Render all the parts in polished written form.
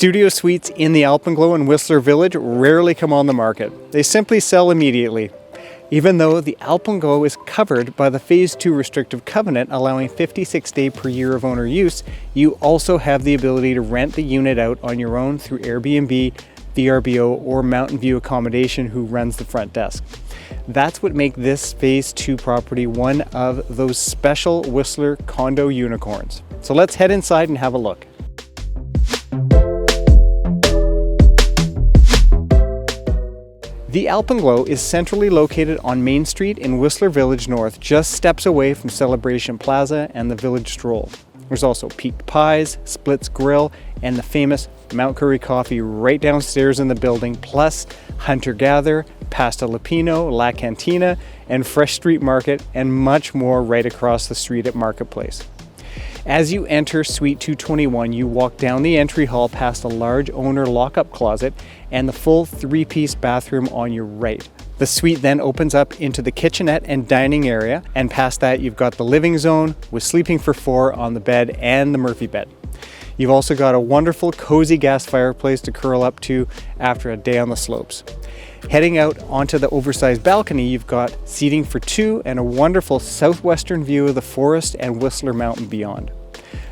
Studio suites in the Alpenglow in Whistler Village rarely come on the market. They simply sell immediately. Even though the Alpenglow is covered by the Phase 2 restrictive covenant allowing 56 days per year of owner use, you also have the ability to rent the unit out on your own through Airbnb, VRBO, or Mountain View Accommodation, who runs the front desk. That's what makes this Phase 2 property one of those special Whistler condo unicorns. So let's head inside and have a look. The Alpenglow is centrally located on Main Street in Whistler Village North, just steps away from Celebration Plaza and the Village Stroll. There's also Peaked Pies, Splitz Grill, and the famous Mount Currie coffee right downstairs in the building, plus Hunter Gather, Pasta Lupino, La Cantina, and Fresh Street Market, and much more right across the street at Marketplace. As you enter Suite 221, you walk down the entry hall past a large owner lockup closet and the full 3-piece bathroom on your right. The suite then opens up into the kitchenette and dining area, and past that you've got the living zone with sleeping for 4 on the bed and the Murphy bed. You've also got a wonderful cozy gas fireplace to curl up to after a day on the slopes. Heading out onto the oversized balcony, you've got seating for 2 and a wonderful southwestern view of the forest and Whistler Mountain beyond.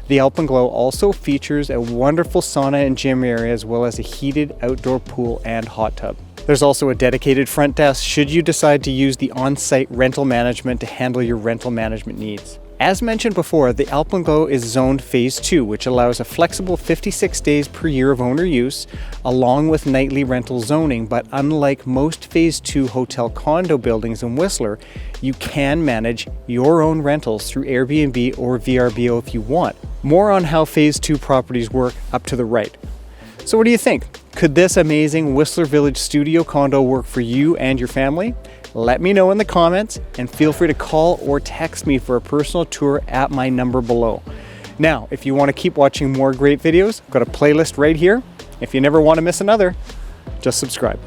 The Alpenglow also features a wonderful sauna and gym area, as well as a heated outdoor pool and hot tub. There's also a dedicated front desk should you decide to use the on-site rental management to handle your rental management needs. As mentioned before, the Alpenglow is zoned Phase 2, which allows a flexible 56 days per year of owner use, along with nightly rental zoning. But unlike most Phase 2 hotel condo buildings in Whistler, you can manage your own rentals through Airbnb or VRBO if you want. More on how Phase 2 properties work up to the right. So what do you think? Could this amazing Whistler Village studio condo work for you and your family? Let me know in the comments, and feel free to call or text me for a personal tour at my number below. Now, if you want to keep watching more great videos, I've got a playlist right here. If you never want to miss another, just subscribe.